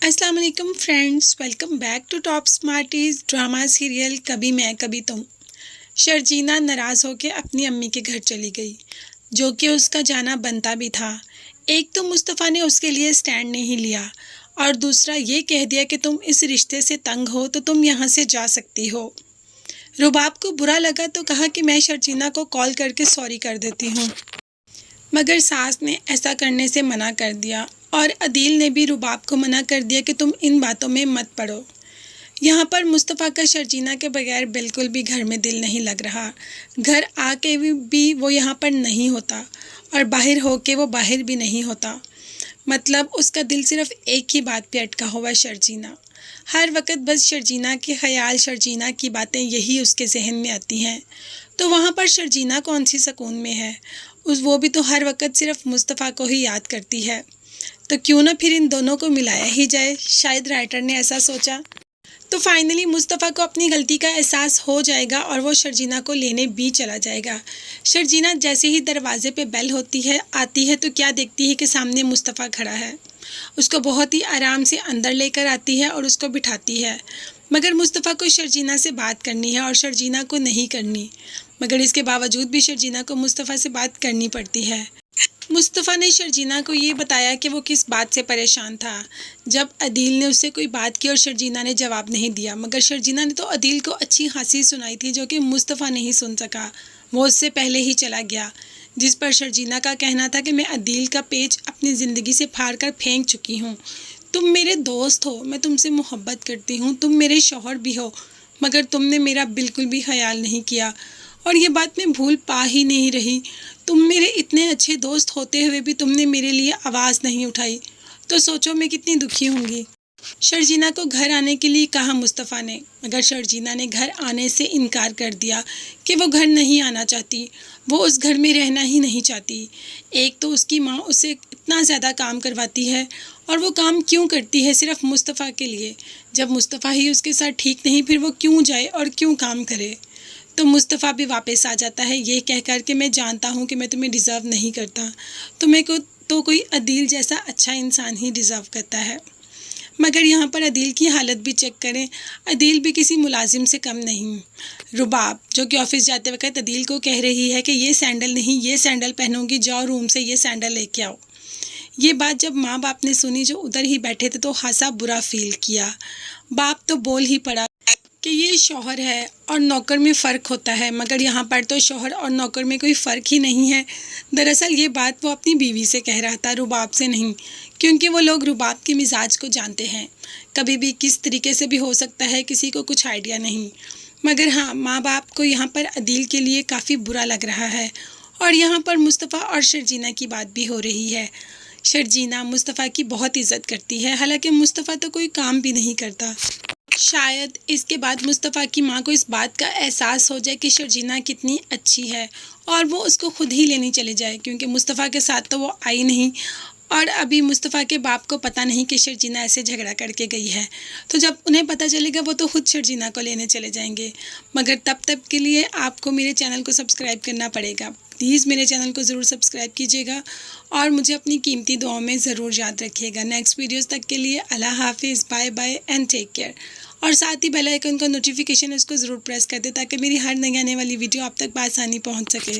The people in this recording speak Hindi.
अस्सलाम वालेकुम friends, welcome back to Top Smarties drama serial कभी मैं कभी तुम। शर्जीना नाराज़ होकर अपनी अम्मी के घर चली गई, जो कि उसका जाना बनता भी था। एक तो मुस्तफ़ा ने उसके लिए स्टैंड नहीं लिया और दूसरा ये कह दिया कि तुम इस रिश्ते से तंग हो तो तुम यहाँ से जा सकती हो। रुबाब को बुरा लगा तो कहा कि मैं शर्जीना को कॉल करके सॉरी कर देती हूँ, मगर सास ने ऐसा करने से मना कर दिया और अदील ने भी रुबाब को मना कर दिया कि तुम इन बातों में मत पड़ो। यहाँ पर मुस्तफ़ा का शर्जीना के बगैर बिल्कुल भी घर में दिल नहीं लग रहा। घर आके भी वो यहाँ पर नहीं होता और बाहर होके वो बाहर भी नहीं होता। मतलब उसका दिल सिर्फ एक ही बात पे अटका हुआ है, शर्जीना। हर वक्त बस शर्जीना के ख़याल, शर्जीना की बातें यही उसके जहन में आती हैं। तो वहाँ पर शर्जीना कौन सी सुकून में है? वो भी तो हर वक्त सिर्फ मुस्तफ़ा को ही याद करती है। तो क्यों ना फिर इन दोनों को मिलाया ही जाए, शायद राइटर ने ऐसा सोचा। तो फाइनली मुस्तफ़ा को अपनी गलती का एहसास हो जाएगा और वो शर्जीना को लेने भी चला जाएगा। शर्जीना जैसे ही दरवाजे पे बेल आती है तो क्या देखती है कि सामने मुस्तफ़ा खड़ा है। उसको बहुत ही आराम से अंदर लेकर आती है और उसको बिठाती है। मगर मुस्तफ़ा को शर्जीना से बात करनी है और शर्जीना को नहीं करनी, मगर इसके बावजूद भी शर्जीना को मुस्तफ़ा से बात करनी पड़ती है। मुस्तफ़ा ने शर्जीना को ये बताया कि वो किस बात से परेशान था। जब अदील ने उससे कोई बात की और शर्जीना ने जवाब नहीं दिया, मगर शर्जीना ने तो अदील को अच्छी खासी सुनाई थी, जो कि मुस्तफ़ा नहीं सुन सका। वो उससे पहले ही चला गया, जिस पर शर्जीना का कहना था कि मैं अदील का पेच अपनी ज़िंदगी से फाड़ कर फेंक चुकी हूँ। तुम मेरे दोस्त हो, मैं तुमसे मोहब्बत करती हूँ, तुम मेरे शौहर भी हो, मगर तुमने मेरा बिल्कुल भी ख्याल नहीं किया और ये बात मैं भूल पा ही नहीं रही। तुम मेरे इतने अच्छे दोस्त होते हुए भी तुमने मेरे लिए आवाज़ नहीं उठाई, तो सोचो मैं कितनी दुखी होंगी। शर्जीना को घर आने के लिए कहा मुस्तफ़ा ने, मगर शर्जीना ने घर आने से इनकार कर दिया कि वो घर नहीं आना चाहती, वो उस घर में रहना ही नहीं चाहती। एक तो उसकी माँ उससे इतना ज़्यादा काम करवाती है और वो काम क्यों करती है? सिर्फ मुस्तफ़ा के लिए। जब मुस्तफ़ा ही उसके साथ ठीक नहीं, फिर वो क्यों जाए और क्यों काम करे? तो मुस्तफ़ा भी वापस आ जाता है ये कहकर कि मैं जानता हूँ कि मैं तुम्हें डिज़र्व नहीं करता, तो मेरे को तो कोई अदील जैसा अच्छा इंसान ही डिज़र्व करता है। मगर यहाँ पर अदील की हालत भी चेक करें, अदील भी किसी मुलाजिम से कम नहीं। रुबाब जो कि ऑफिस जाते वक्त अदील को कह रही है कि ये सैंडल नहीं, ये सैंडल पहनूंगी, जाओ रूम से ये सैंडल लेके आओ। ये बात जब माँ बाप ने सुनी, जो उधर ही बैठे थे, तो खासा बुरा फील किया। बाप तो बोल ही पड़ा कि ये शौहर है और नौकर में फ़र्क होता है, मगर यहाँ पर तो शौहर और नौकर में कोई फ़र्क ही नहीं है। दरअसल ये बात वो अपनी बीवी से कह रहा था, रुबाब से नहीं, क्योंकि वो लोग रुबाब के मिजाज को जानते हैं। कभी भी किस तरीके से भी हो सकता है, किसी को कुछ आइडिया नहीं। मगर हाँ, माँ बाप को यहाँ पर अदील के लिए काफ़ी बुरा लग रहा है। और यहाँ पर मुस्तफ़ा और शर्जीना की बात भी हो रही है। शर्जीना मुस्तफ़ा की बहुत इज़्ज़त करती है, हालांकि मुस्तफ़ा तो कोई काम भी नहीं करता। शायद इसके बाद मुस्तफ़ा की माँ को इस बात का एहसास हो जाए कि शर्जीना कितनी अच्छी है और वो उसको खुद ही लेनी चली जाए, क्योंकि मुस्तफ़ा के साथ तो वो आई नहीं और अभी मुस्तफ़ा के बाप को पता नहीं कि शर्जीना ऐसे झगड़ा करके गई है। तो जब उन्हें पता चलेगा वो तो खुद शर्जीना को लेने चले जाएंगे। मगर तब तक के लिए आपको मेरे चैनल को सब्सक्राइब करना पड़ेगा। प्लीज़ मेरे चैनल को ज़रूर सब्सक्राइब कीजिएगा और मुझे अपनी कीमती दुआओं में ज़रूर याद रखिएगा। नेक्स्ट वीडियोज़ तक के लिए अल्लाह हाफिज़, bye bye and take care. और साथ ही बेल आइकन का नोटिफिकेशन उसको ज़रूर प्रेस कर दे, ताकि मेरी हर नई आने वाली वीडियो आप तक बआसानी पहुंच सके।